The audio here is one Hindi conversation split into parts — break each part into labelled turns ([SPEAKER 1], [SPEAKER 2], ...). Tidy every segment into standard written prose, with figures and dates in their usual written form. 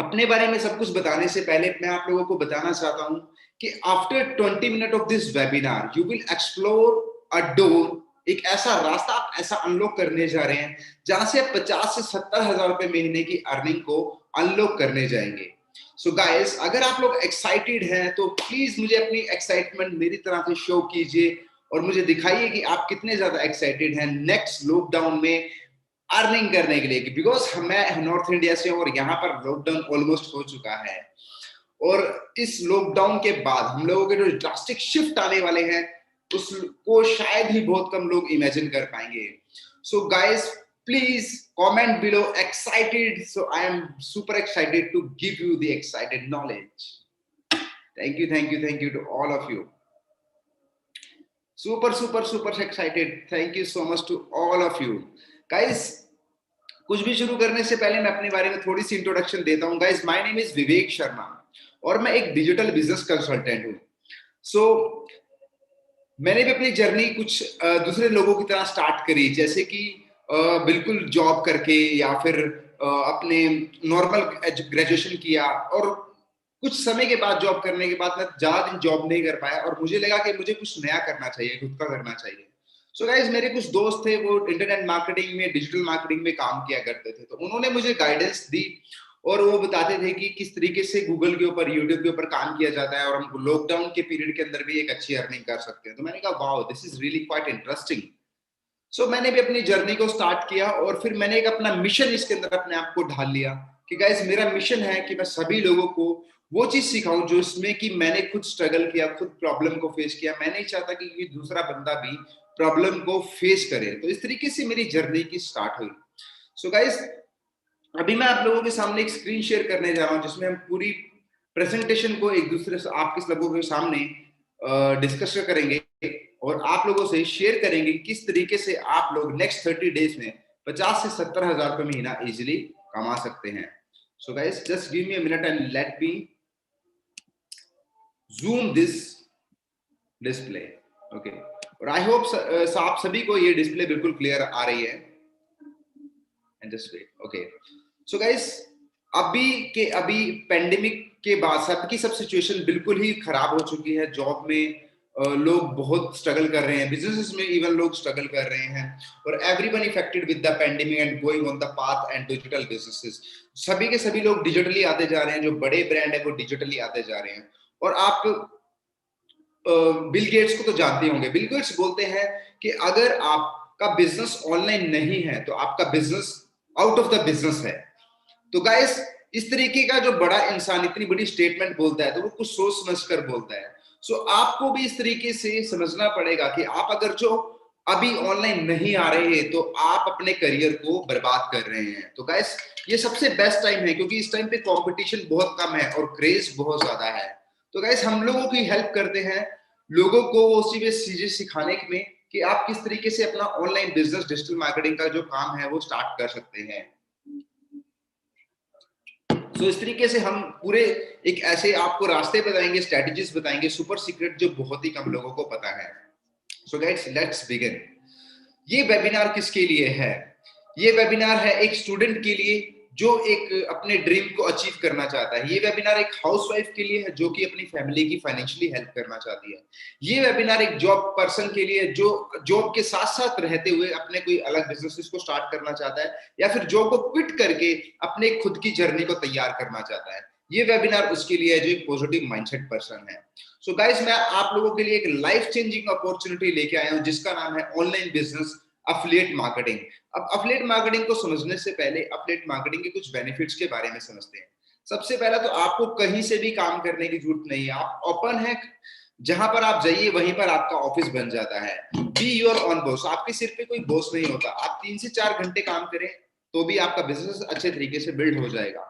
[SPEAKER 1] अपने बारे में सब कुछ बताने से पहले मैं आप लोगों को बताना चाहता हूं कि after 20 minute of this webinar you will explore a door, एक ऐसा रास्ता आप ऐसा अनलॉक करने जा रहे हैं जहां से आप 50 से 70 हजार रुपए महीने की अर्निंग को अनलॉक करने जाएंगे। सो गाइस, अगर आप लोग एक्साइटेड हैं तो प्लीज मुझे अपनी एक्साइटमेंट मेरी तरह से शो कीजिए और मुझे दिखाइए कि आप कितने ज्यादा एक्साइटेड हैं नेक्स्ट लॉकडाउन में अर्निंग करने के लिए। बिकॉज मैं नॉर्थ इंडिया से हूँ और यहाँ पर लॉकडाउन ऑलमोस्ट हो चुका है और इस लॉकडाउन के बाद हम लोगों के जो ड्रास्टिक शिफ्ट आने वाले हैं उसको शायद ही बहुत कम लोग इमेजिन कर पाएंगे। So guys, please comment below excited, so I am super excited to give you the excited knowledge. Thank you to all of you. Super excited. Thank you so much to all of you guys. कुछ भी शुरू करने से पहले मैं अपने बारे में थोड़ी सी इंट्रोडक्शन देता हूं। Guys, my name is Vivek Sharma और मैं एक डिजिटल बिजनेस कंसल्टेंट हूं। सो मैंने भी अपनी जर्नी कुछ दूसरे लोगों की तरह स्टार्ट करी, जैसे कि बिल्कुल जॉब करके या फिर अपने नॉर्मल ग्रेजुएशन किया और कुछ समय के बाद जॉब करने के बाद मैं ज्यादा दिन जॉब नहीं कर पाया और मुझे लगा कि मुझे कुछ नया करना चाहिए, खुद का करना चाहिए। सो गाइस, मेरे कुछ दोस्त थे वो इंटरनेट मार्केटिंग में, डिजिटल मार्केटिंग में काम किया करते थे, तो उन्होंने मुझे गाइडेंस दी और वो बताते थे कि किस तरीके से गूगल के ऊपर, यूट्यूब के ऊपर काम किया जाता है और हम लॉकडाउन के पीरियड के अंदर भी एक अच्छी अर्निंग कर सकते हैं। तो मैंने कहा wow, this is really quite interesting. So मैंने भी अपनी जर्नी को स्टार्ट किया और फिर मैंने एक अपना मिशन इसके अंदर अपने आप को ढाल लिया कि गाइस, मेरा मिशन है कि मैं सभी लोगों को वो चीज सिखाऊं जो इसमें कि मैंने खुद स्ट्रगल किया, खुद प्रॉब्लम को फेस किया। मैं नहीं चाहता कि दूसरा बंदा भी प्रॉब्लम को फेस करे। तो इस तरीके से मेरी जर्नी की स्टार्ट हुई। सो गाइस, अभी मैं आप लोगों के सामने एक स्क्रीन शेयर करने जा रहा हूं जिसमें हम पूरी प्रेजेंटेशन को एक दूसरे से आपके लोगों के सामने डिस्कस करेंगे और आप लोगों से शेयर करेंगे कि किस तरीके से आप लोग नेक्स्ट 30 डेज में 50 से 70 हजार रुपए महीना इजिली कमा सकते हैं। So guys, just give me a minute and let me zoom this display. Okay, और आई होप आप सभी को ये डिस्प्ले बिल्कुल क्लियर आ रही है। And just wait. Okay, so guys, अभी पेंडेमिक के बाद सबकी सब सिचुएशन बिल्कुल ही खराब हो चुकी है। जॉब में लोग बहुत स्ट्रगल कर रहे हैं, बिजनेसेस में इवन लोग स्ट्रगल कर रहे हैं और everyone affected with the pandemic and going on the path and digital businesses. सभी के सभी लोग डिजिटली आते जा रहे हैं, जो बड़े ब्रांड है वो डिजिटली आते जा रहे हैं। और आप बिल गेट्स को तो जानते होंगे। बिल गेट्स बोलते हैं कि अगर आपका बिजनेस ऑनलाइन नहीं है तो आपका business out of the business है। तो गाइस, इस तरीके का जो बड़ा इंसान इतनी बड़ी स्टेटमेंट बोलता है तो वो कुछ सोच समझ कर बोलता है। सो आपको भी इस तरीके से समझना पड़ेगा कि आप अगर जो अभी ऑनलाइन नहीं आ रहे हैं तो आप अपने करियर को बर्बाद कर रहे हैं। तो गाइस, ये सबसे बेस्ट टाइम है क्योंकि इस टाइम पे कंपटीशन बहुत कम है और क्रेज बहुत ज्यादा है। तो गाइस, हम लोगों की हेल्प करते हैं लोगों को उसी में चीजें सिखाने में कि आप किस तरीके से अपना ऑनलाइन बिजनेस, डिजिटल मार्केटिंग का जो काम है वो स्टार्ट कर सकते हैं। तो इस तरीके से हम पूरे एक ऐसे आपको रास्ते बताएंगे, स्ट्रेटजीज बताएंगे, सुपर सीक्रेट जो बहुत ही कम लोगों को पता है। So guys, let's begin. ये वेबिनार किसके लिए है? ये वेबिनार है एक स्टूडेंट के लिए जो एक अपने ड्रीम को अचीव करना चाहता है। ये वेबिनार एक हाउसवाइफ के लिए है जो कि अपनी फैमिली की फाइनेंशियली हेल्प करना चाहती है। ये वेबिनार एक जॉब पर्सन के लिए जो जॉब के साथ साथ रहते हुए अपने कोई अलग बिजनेस को स्टार्ट करना चाहता है या फिर जॉब को क्विट करके अपने खुद की जर्नी को तैयार करना चाहता है। ये वेबिनार उसके लिए है जो एक पॉजिटिव माइंडसेट पर्सन है। सो गाइस, मैं आप लोगों के लिए एक लाइफ चेंजिंग अपॉर्चुनिटी लेके आया हूं जिसका नाम है ऑनलाइन बिजनेस अफिलिएट मार्केटिंग। अब अफिलिएट मार्केटिंग को समझने से पहले अफिलिएट मार्केटिंग के कुछ बेनिफिट्स के बारे में समझते हैं। सबसे पहला तो आपको कहीं से भी काम करने की जरूरत नहीं है। आप ओपन है, जहां पर आप जाइए वहीं पर आपका ऑफिस बन जाता है। बी योर ऑन बॉस, आपके सिर पे कोई बॉस नहीं होता। आप 3 से 4 घंटे काम करें तो भी आपका बिजनेस अच्छे तरीके से बिल्ड हो जाएगा।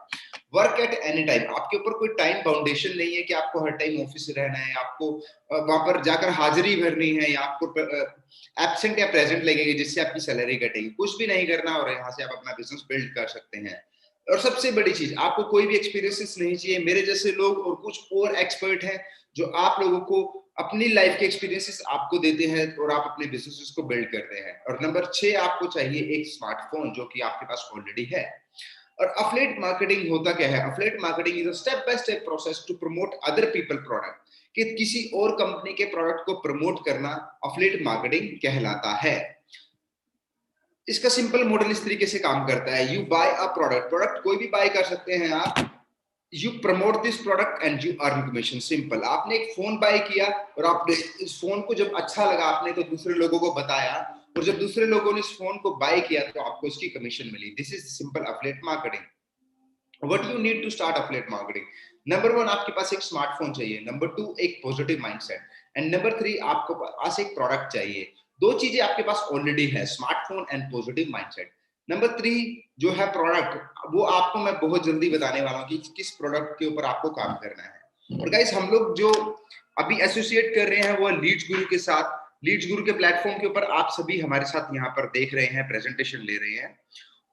[SPEAKER 1] वर्क एट एनी टाइम, आपके ऊपर कोई टाइम बाउंडेशन नहीं है कि आपको हर टाइम ऑफिस रहना है, आपको वहां पर जाकर हाजिरी भरनी है या आपको एब्सेंट या प्रेजेंट लगेगी जिससे आपकी सैलरी घटेगी। कुछ भी नहीं करना और यहाँ से आप अपना बिजनेस बिल्ड कर सकते हैं। और सबसे बड़ी चीज, आपको कोई भी एक्सपीरियंसेस नहीं चाहिए। मेरे जैसे लोग और कुछ और एक्सपर्ट हैं जो आप लोगों को अपनी लाइफ के एक्सपीरियंसेस आपको देते हैं और आप अपने बिजनेसेस को बिल्ड करते हैं। और नंबर 6, आपको चाहिए एक स्मार्टफोन जो कि आपके पास ऑलरेडी है। और अफिलिएट मार्केटिंग होता क्या है? Affiliate marketing is a step by step process to promote other people product, कि किसी और कंपनी के प्रोडक्ट को प्रमोट करना अफिलिएट मार्केटिंग कहलाता है। इसका सिंपल मॉडल इस तरीके से काम करता है, you buy a product, product कोई भी बाय कर सकते हैं आप, you promote this product and you earn commission. Simple, आपने एक फोन बाय किया और आपने इस फोन को जब अच्छा लगा आपने तो दूसरे लोगों को बताया, और जब दूसरे लोगों ने इस फोन को बाय किया तो आपको इसकी कमीशन मिली। This is simple affiliate marketing. What you need to start affiliate marketing? Number 1 आपके पास एक स्मार्टफोन चाहिए, नंबर 2 एक पॉजिटिव माइंडसेट, एंड नंबर 3 आपको पास एक प्रोडक्ट चाहिए। दो चीजें आपके पास ऑलरेडी है, smartphone and positive mindset. Number 3 जो है प्रोडक्ट, वो आपको मैं बहुत जल्दी बताने वाला हूँ कि किस प्रोडक्ट के ऊपर आपको काम करना है। और गाइस हम लोग जो अभी एसोसिएट कर रहे हैं वो लीड्स गुरु के साथ, लीड्स गुरु के प्लेटफॉर्म के ऊपर आप सभी हमारे साथ यहाँ पर देख रहे हैं, प्रेजेंटेशन ले रहे हैं।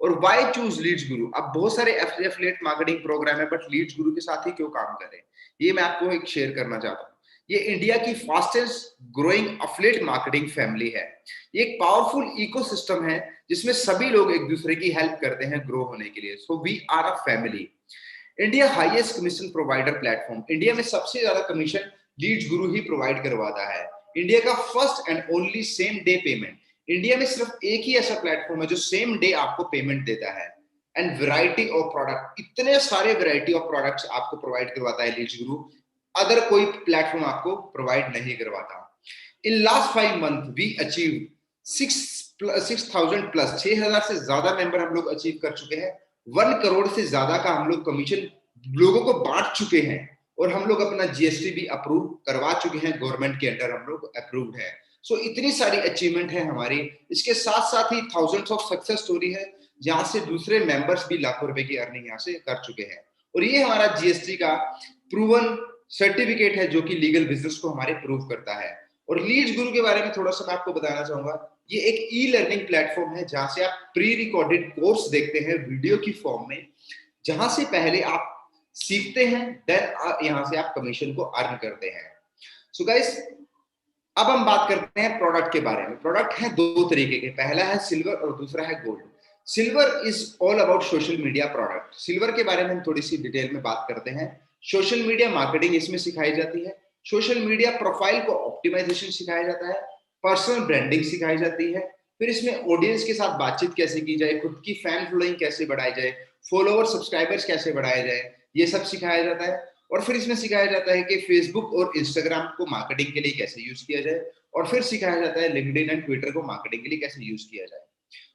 [SPEAKER 1] और व्हाई चूज लीड्स गुरु? अब बहुत सारे एफिलिएट मार्केटिंग प्रोग्राम है, बट लीड्स गुरु के साथ ही क्यों काम करें, ये मैं आपको एक शेयर करना चाहता हूँ। ये इंडिया की fastest growing affiliate marketing family है। ये एक पावरफुल इकोसिस्टम है जिसमें सभी लोग एक दूसरे की हेल्प करते हैं ग्रो होने के लिए। So we are a family. India highest commission provider platform, India में सबसे ज्यादा कमीशन लीड्स गुरु ही प्रोवाइड करवाता है। इंडिया का first and only same day payment, India में सिर्फ एक ही ऐसा प्लेटफॉर्म है जो सेम डे आपको पेमेंट देता है। एंड वैरायटी ऑफ प्रोडक्ट, इतने सारे वैरायटी ऑफ प्रोडक्ट्स आपको प्रोवाइड करवाता है लीड्स गुरु, अदर कोई प्लेटफॉर्म आपको प्रोवाइड नहीं करवाता। In last 5 month we achieve 6,000 plus, 6,000 से ज्यादा मेंबर हम लोग अचीव कर चुके हैं। 1 करोड़ से ज्यादा का हम लोग कमीशन लोगों को बांट चुके हैं, और हम लोग अपना जीएसटी भी अप्रूव करवा चुके हैं, गवर्नमेंट के अंडर हम लोग अप्रूव्ड है। सो इतनी सारी अचीवमेंट है हमारी। इसके साथ साथ ही थाउजेंड्स ऑफ सक्सेस स्टोरी है जहां से दूसरे मेंबर्स भी लाखों रुपए की अर्निंग यहाँ से कर चुके हैं। और ये हमारा जीएसटी का प्रूवन सर्टिफिकेट है जो कि लीगल बिजनेस को हमारे प्रूव करता है। और लीड्स गुरु के बारे में थोड़ा सा मैं आपको बताना चाहूंगा, ये एक ई लर्निंग प्लेटफॉर्म है जहां से आप प्री रिकॉर्डेड कोर्स देखते हैं वीडियो की फॉर्म में, जहां से पहले आप सीखते हैं, देन यहां से आप कमीशन को अर्न करते हैं। सो गाइस, अब हम बात करते हैं प्रोडक्ट के बारे में। प्रोडक्ट है दो तरीके के, पहला है सिल्वर और दूसरा है gold. Silver is all about social media product. Silver के बारे में हम थोड़ी सी डिटेल में बात करते हैं। सोशल मीडिया मार्केटिंग इसमें सिखाई जाती है, सोशल मीडिया प्रोफाइल को ऑप्टिमाइजेशन सिखाया जाता है, पर्सनल ब्रांडिंग सिखाई जाती है, फिर इसमें ऑडियंस के साथ बातचीत कैसे की जाए, खुद की फैन फॉलोइंग कैसे बढ़ाई जाए, फॉलोअर सब्सक्राइबर्स कैसे बढ़ाया जाए, ये सब सिखाया जाता है। और फिर इसमें सिखाया जाता है कि फेसबुक और इंस्टाग्राम को मार्केटिंग के लिए कैसे यूज किया जाए, और फिर सिखाया जाता है लिंक्डइन एंड ट्विटर को मार्केटिंग के लिए कैसे यूज किया जाए।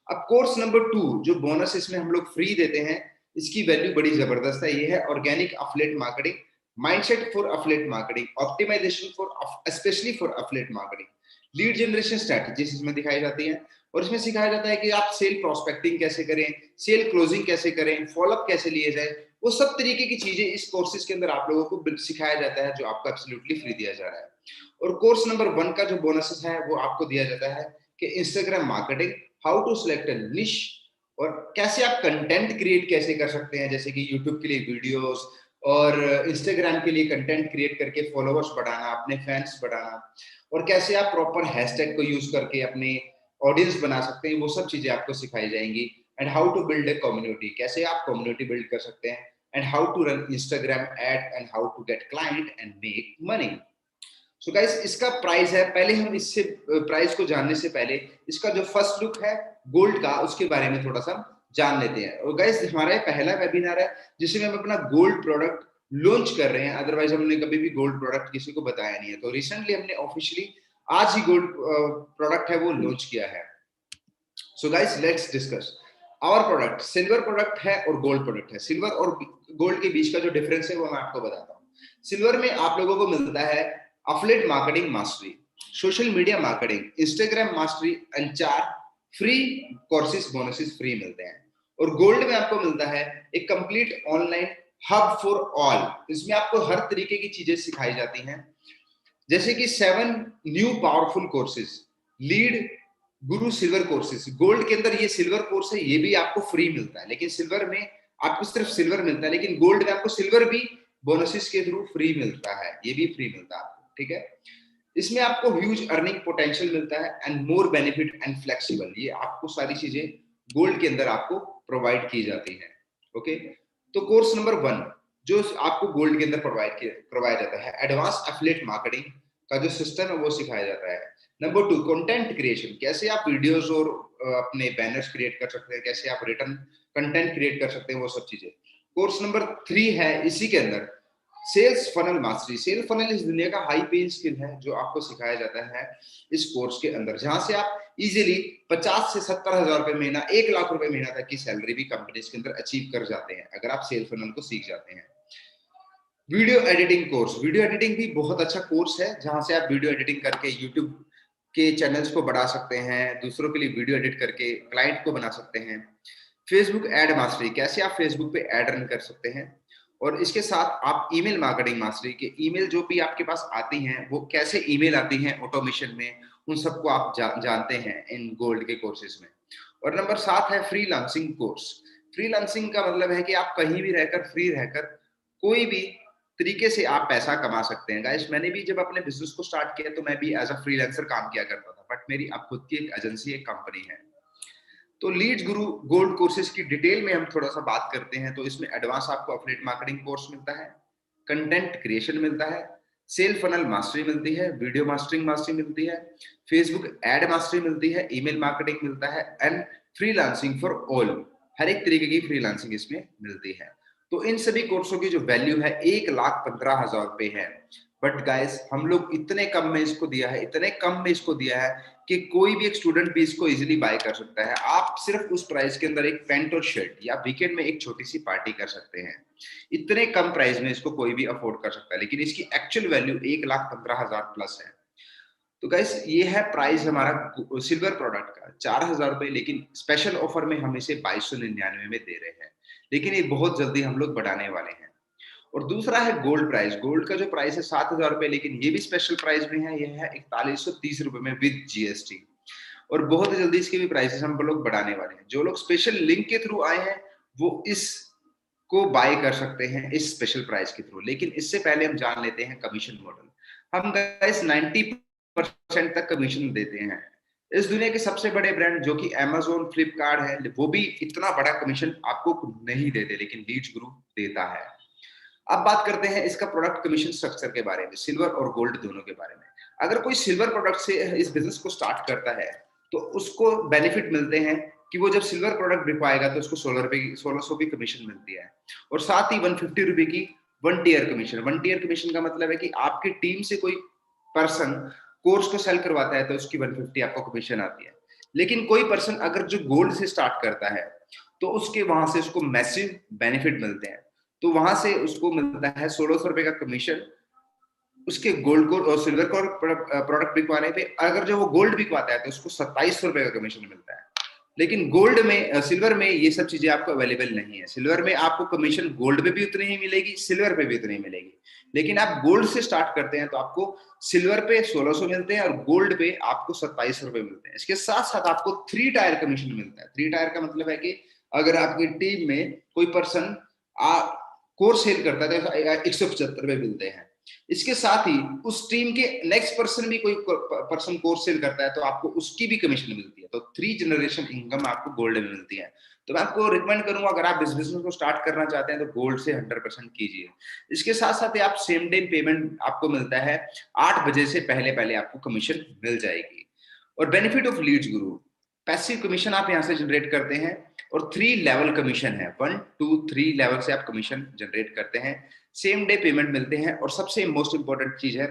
[SPEAKER 1] अब कोर्स नंबर 2 जो बोनस इसमें हम लोग फ्री देते हैं, इसकी वैल्यू बड़ी जबरदस्त है। ये है organic affiliate marketing, mindset for affiliate marketing, optimization for specially for affiliate marketing, lead generation strategies इसमें दिखाई जाती है। और इसमें सिखाया जाता है कि आप सेल प्रोस्पेक्टिंग कैसे करें, सेल क्लोजिंग कैसे करें, फॉलोअप कैसे लिए जाए, वो सब तरीके की चीजें इस कोर्सेज के अंदर आप लोगों को सिखाया जाता है, जो आपको एब्सोल्युटली फ्री दिया जा रहा है। और कोर्स नंबर 1 का जो बोनसेस है वो आपको दिया जाता है कि Instagram marketing, how to select a niche, और कैसे आप कंटेंट क्रिएट कैसे कर सकते हैं, जैसे कि यूट्यूब के लिए वीडियोस और इंस्टाग्राम के लिए कंटेंट क्रिएट करके फॉलोअर्स बढ़ाना, अपने फैंस बढ़ाना, और कैसे आप प्रॉपर हैशटैग को यूज करके अपने ऑडियंस बना सकते हैं, वो सब चीजें आपको सिखाई जाएंगी। And how to build a community, कैसे आप कम्युनिटी बिल्ड कर सकते हैं, and how to run Instagram ad, and how to get client and make money. So guys, इसका प्राइस है, पहले हम इससे प्राइस को जानने से पहले इसका जो फर्स्ट लुक है गोल्ड का, उसके बारे में थोड़ा सा जान लेते हैं। और गाइस, हमारा पहला वेबिनार है जिसमें हम अपना गोल्ड प्रोडक्ट लॉन्च कर रहे हैं, अदरवाइज हमने कभी भी गोल्ड प्रोडक्ट किसी को बताया नहीं है। तो रिसेंटली हमने ऑफिशियली आज ही गोल्ड प्रोडक्ट है वो लॉन्च किया है। So guys, let's discuss our product. Silver product है और गोल्ड प्रोडक्ट है। सिल्वर और गोल्ड के बीच का जो डिफरेंस है वो मैं आपको बताता हूँ। सिल्वर में आप लोगों को मिलता है affiliate marketing mastery, social media marketing, Instagram mastery, and 4 free courses bonuses free मिलते हैं। और गोल्ड में आपको मिलता है एक complete online hub for all. इसमें आपको हर तरीके की चीजें सिखाई जाती हैं, जैसे कि 7 न्यू पावरफुल कोर्सेज, लीड गुरु सिल्वर कोर्सेज। गोल्ड के अंदर ये सिल्वर कोर्स है, ये भी आपको फ्री मिलता है, लेकिन सिल्वर में आपको सिर्फ सिल्वर मिलता है, लेकिन गोल्ड में आपको सिल्वर भी बोनसेस के थ्रू फ्री मिलता है, ये भी फ्री मिलता है आपको, ठीक है। इसमें आपको ह्यूज अर्निंग पोटेंशियल मिलता है and more benefit and flexible, ये आपको सारी चीजें गोल्ड के अंदर आपको प्रोवाइड की जाती है। ओके, तो कोर्स नंबर 1 जो आपको गोल्ड के अंदर करवाया जाता है, एडवांस एफिलिएट मार्केटिंग का जो सिस्टम है वो सिखाया जाता है। नंबर 2 कंटेंट क्रिएशन, कैसे आप वीडियोस और अपने बैनर्स क्रिएट कर सकते हैं, कैसे आप रिटर्न कंटेंट क्रिएट कर सकते हैं, वो सब चीजें। कोर्स नंबर 3 है इसी के अंदर sales funnel mastery. Sales funnel इस दुनिया का हाई पेइंग स्किल है जो आपको सिखाया जाता है इस कोर्स के अंदर, जहां से आप इजीली 50 से 70 हजार रुपए महीना, 1 लाख रुपए महीना तक की सैलरी भी कंपनीज के अंदर अचीव कर जाते हैं अगर आप सेल्स फनल को सीख जाते हैं। Video editing course, video editing भी बहुत अच्छा कोर्स है जहां से आप वीडियो एडिटिंग करके यूट्यूब के चैनल्स को बढ़ा सकते हैं, दूसरों के लिए वीडियो एडिट करके क्लाइंट को बना सकते हैं। फेसबुक एड मास्टरी, कैसे आप फेसबुक पे एड रन कर सकते हैं, और इसके साथ आप ईमेल मार्केटिंग मास्टरी के ईमेल जो भी आपके पास आती हैं वो कैसे ईमेल आती हैं ऑटोमेशन में, उन सबको आप जानते हैं इन गोल्ड के कोर्सेज में। और नंबर 7 है फ्रीलांसिंग कोर्स। फ्रीलांसिंग का मतलब है कि आप कहीं भी रहकर, फ्री रहकर कोई भी तरीके से आप पैसा कमा सकते हैं। गाइस, मैंने भी जब अपने बिजनेस को स्टार्ट किया तो मैं भी एज अ फ्रीलांसर काम किया करता था, बट मेरी अब खुद की एक एजेंसी, एक कंपनी है। तो लीड्स गुरु गोल्ड कोर्सेज की डिटेल में हम थोड़ा सा बात करते हैं। तो इसमें एडवांस आपको एफिलिएट मार्केटिंग कोर्स मिलता है, कंटेंट क्रिएशन मिलता है, सेल फनल मास्टरी मिलती है, वीडियो मास्टरिंग मास्टरी मिलती है, फेसबुक एड मास्टरी मिलती है, ईमेल मार्केटिंग मिलता है, एंड फ्रीलांसिंग फॉर ऑल, हर एक तरीके की फ्रीलांसिंग इसमें मिलती है। तो इन सभी कोर्सों की जो वैल्यू है 1,15,000 रुपए है। बट गाइस, हम लोग इतने कम में इसको दिया है, इतने कम में इसको दिया है कि कोई भी एक स्टूडेंट भी इसको इजीली बाय कर सकता है। आप सिर्फ उस प्राइस के अंदर एक पैंट और शर्ट या वीकेंड में एक छोटी सी पार्टी कर सकते हैं। इतने कम प्राइस में इसको कोई भी अफोर्ड कर सकता है, लेकिन इसकी एक्चुअल वैल्यू 1,15,000 प्लस है। तो गाइस, ये है प्राइस हमारा सिल्वर प्रोडक्ट का 4,000 रुपए, लेकिन स्पेशल ऑफर में हम इसे 2299 में दे रहे हैं, लेकिन ये बहुत जल्दी हम लोग बढ़ाने वाले हैं। और दूसरा है गोल्ड प्राइस। गोल्ड का जो प्राइस है 7,000 रुपए, लेकिन ये भी स्पेशल प्राइस में है, ये है 4130 रुपए में विद जीएसटी। और बहुत जल्दी इसके भी प्राइसेस हम लोग बढ़ाने वाले हैं। जो लोग स्पेशल लिंक के थ्रू आए हैं वो इस को बाय कर सकते हैं इस स्पेशल प्राइस के थ्रू, लेकिन इससे पहले हम जान लेते हैं कमीशन मॉडल। हम गाइस 90% तक कमीशन देते हैं। इस दुनिया के सबसे बड़े ब्रांड जो कि Amazon, फ्लिपकार्ट है, वो भी इतना बड़ा कमीशन आपको नहीं देते, लेकिन लीड्स ग्रुप देता है। अब बात करते हैं इसका प्रोडक्ट कमीशन स्ट्रक्चर के बारे में, सिल्वर और गोल्ड दोनों के बारे में। अगर कोई सिल्वर प्रोडक्ट से इस बिजनेस को स्टार्ट करता है तो उसको बेनिफिट मिलते हैं कि वो जब सिल्वर प्रोडक्ट बिकवाएगा तो उसको 1600 की कमीशन मिलती है, और साथ ही 150 रुपए की 1 टीयर कमीशन। 1 टीयर कमीशन का मतलब है कि आपकी टीम से कोई पर्सन कोर्स को सेल करवाता है तो उसकी 150 आपको कमीशन आती है। लेकिन कोई पर्सन अगर जो गोल्ड से स्टार्ट करता है तो उसके वहां से उसको मैसिव बेनिफिट मिलते हैं। तो वहां से उसको मिलता है 1600 रुपए का कमीशन उसके गोल्ड को और सिल्वर को प्रोडक्ट बिकवाने पे। अगर जो वो गोल्ड बिकवाता है तो उसको 2700 रुपए का कमीशन मिलता है। लेकिन गोल्ड में, सिल्वर में ये सब चीजें आपको अवेलेबल नहीं है। सिल्वर में आपको कमीशन गोल्ड पे भी उतनी ही मिलेगी, सिल्वर पे भी उतनी ही मिलेगी। लेकिन आप गोल्ड से स्टार्ट करते हैं तो आपको सिल्वर पे 1600 मिलते हैं और गोल्ड पे आपको 2700 रुपए मिलते हैं। इसके साथ साथ आपको 3 टायर कमीशन मिलता है। 3 टायर का मतलब है कि अगर आपकी टीम में कोई पर्सन कोर्स सेल करता है तो 175 रुपए मिलते हैं। इसके साथ ही उस टीम के नेक्स्ट पर्सन भी कोई पर्सन कोर्स सेल करता है तो आपको उसकी भी कमीशन मिलती है। तो 3 जनरेशन इनकम आपको गोल्ड में मिलती है। तो मैं आपको रिकमेंड करूंगा, अगर आप बिजनेस को स्टार्ट करना चाहते हैं तो गोल्ड से 100% कीजिए। इसके साथ साथ आप सेम डे पेमेंट आपको मिलता है, 8 बजे से पहले पहले आपको कमीशन मिल जाएगी। और benefit of Leeds Guru, passive commission आप यहाँ से जनरेट करते हैं, और 3 लेवल कमीशन है, 1 2 3 लेवल से आप कमीशन जनरेट करते हैं, सेम डे पेमेंट मिलते हैं। और सबसे मोस्ट इंपॉर्टेंट चीज है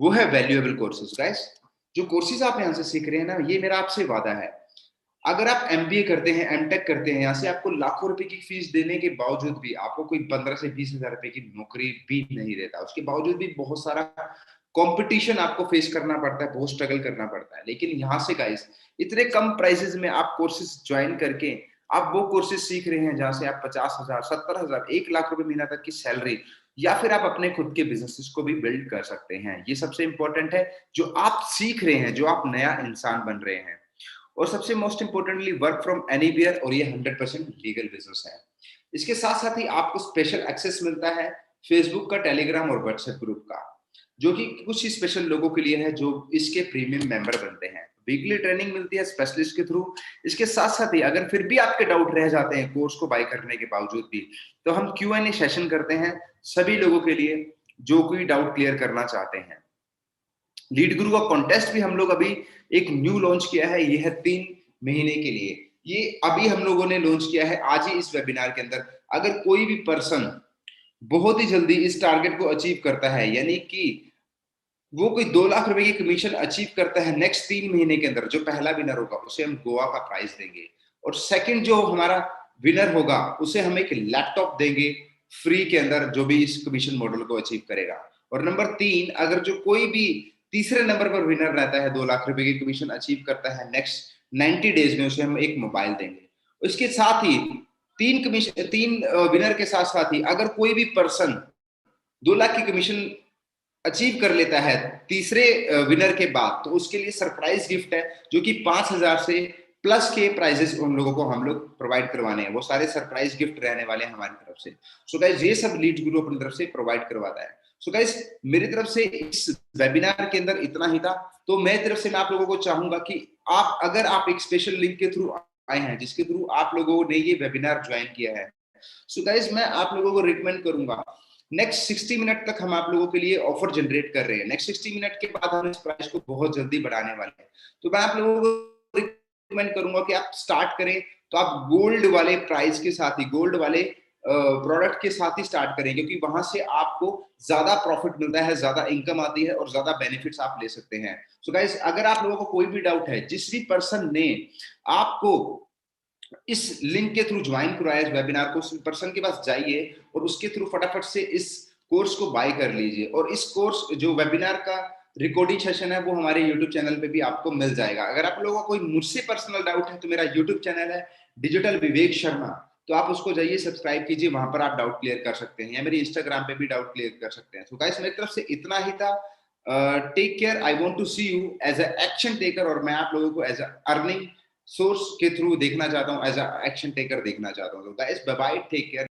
[SPEAKER 1] वो है वैल्यूएबल कोर्सेज। गाइस, जो कोर्सेज आप यहाँ से सीख रहे हैं ना, ये मेरा आपसे वादा है, अगर आप एमबीए करते हैं, एमटेक करते हैं, यहाँ से आपको लाखों रुपए की फीस देने के बावजूद भी आपको कोई 15 से 20 हजार रुपए की नौकरी भी नहीं देता। उसके बावजूद भी बहुत सारा कंपटीशन आपको फेस करना पड़ता है, बहुत स्ट्रगल करना पड़ता है। लेकिन यहाँ से गाइस, इतने कम प्राइसेस में आप कोर्सेज ज्वाइन करके आप वो कोर्सेज सीख रहे हैं जहां से आप 50,000, 70,000, 1 लाख रुपए महीना तक की सैलरी, या फिर आप अपने खुद के बिजनेसेस को भी बिल्ड कर सकते हैं। ये सबसे इंपॉर्टेंट है, जो आप सीख रहे हैं, जो आप नया इंसान बन रहे हैं। और सबसे most importantly work from anywhere, और ये 100% लीगल बिजनेस है। इसके साथ साथ ही आपको स्पेशल एक्सेस मिलता है फेसबुक का, टेलीग्राम और व्हाट्सएप ग्रुप का, जो कि कुछ ही स्पेशल लोगों के लिए है जो इसके प्रीमियम मेंबर बनते हैं। वीकली ट्रेनिंग मिलती है स्पेशलिस्ट के थ्रू। इसके साथ साथ ही अगर फिर भी आपके डाउट रह जाते हैं कोर्स को बाय करने के बावजूद भी, तो हम Q&A सेशन करते हैं सभी लोगों के लिए जो कोई डाउट क्लियर करना चाहते हैं। लीड गुरु का कॉन्टेस्ट भी हम लोग अभी एक न्यू लॉन्च किया है, ये है 3 महीने के लिए। ये अभी हम लोगों ने लॉन्च किया है आज ही इस वेबिनार के अंदर। अगर कोई भी पर्सन बहुत ही जल्दी इस टारगेट को अचीव करता है, यानी कि वो कोई 2 लाख रुपए की कमीशन अचीव करता है नेक्स्ट 3 महीने के अंदर, जो पहला विनर होगा उसे हम गोवा का प्राइज देंगे, और सेकंड जो हमारा विनर होगा उसे हम एक लैपटॉप देंगे फ्री के अंदर, जो भी इस कमीशन मॉडल को अचीव करेगा। और नंबर 3, अगर जो कोई भी तीसरे नंबर पर विनर रहता है 2 लाख रुपए की कमीशन अचीव करता है नेक्स्ट 90 डेज में, उसे हम एक मोबाइल देंगे। उसके साथ ही 3 विनर के साथ साथ ही अगर कोई भी पर्सन 2 लाख की कमीशन अचीव कर लेता है तीसरे विनर के बाद, तो उसके लिए सरप्राइज गिफ्ट है जो कि 5,000 से प्लस के प्राइजेस उन लोगों को हम लोग प्रोवाइड करवाने हैं। वो सारे सरप्राइज गिफ्ट रहने वाले हैं हमारी तरफ से। सो गाइस ये सब लीड गुरु अपनी तरफ से प्रोवाइड करवाता है। सो गाइस मेरी तरफ से इस वेबिनार के अंदर इतना ही था। तो मैं तरफ से मैं आप लोगों को चाहूंगा कि आप अगर आप एक स्पेशल लिंक के थ्रू आए हैं जिसके थ्रू आप लोगों ने ये वेबिनार ज्वाइन किया है, सो गाइस मैं आप लोगों को रिकमेंड करूंगा, नेक्स्ट 60 मिनट तक हम आप लोगों के लिए ऑफर जनरेट कर रहे हैं। नेक्स्ट 60 मिनट के बाद हम इस प्राइस को बहुत जल्दी बढ़ाने वाले हैं। तो मैं आप लोगों को रिकमेंड करूंगा कि आप स्टार्ट करें तो आप गोल्ड वाले प्राइस के साथ ही, गोल्ड वाले प्रोडक्ट के साथ ही स्टार्ट करें, क्योंकि वहां से आपको ज्यादा प्रॉफिट मिलता है, ज्यादा इनकम आती है और ज्यादा बेनिफिट्स आप ले सकते हैं। सो गाइस अगर आप लोगों को कोई भी डाउट है, जिस भी पर्सन ने आपको इस लिंक के थ्रू ज्वाइन करवाया इस वेबिनार को, उस पर्सन के पास जाइए और उसके थ्रू फटाफट से इस कोर्स को बाय कर लीजिए। और इस कोर्स जो वेबिनार का रिकॉर्डिंग सेशन है वो हमारे यूट्यूब चैनल पे भी आपको मिल जाएगा। अगर आप लोगों का कोई मुझसे पर्सनल डाउट है तो मेरा यूट्यूब चैनल है डिजिटल विवेक शर्मा, तो आप उसको जाइए सब्सक्राइब कीजिए, वहां पर आप डाउट क्लियर कर सकते हैं, या मेरे इंस्टाग्राम पे भी डाउट क्लियर कर सकते हैं। तो गाइस मेरी तरफ से इतना ही था। Take care, I want to see you as a action taker, और मैं आप लोगों को एज अ अर्निंग सोर्स के थ्रू देखना चाहता हूँ, एज अ एक्शन टेकर देखना चाहता हूँ। तो guys bye bye, take care.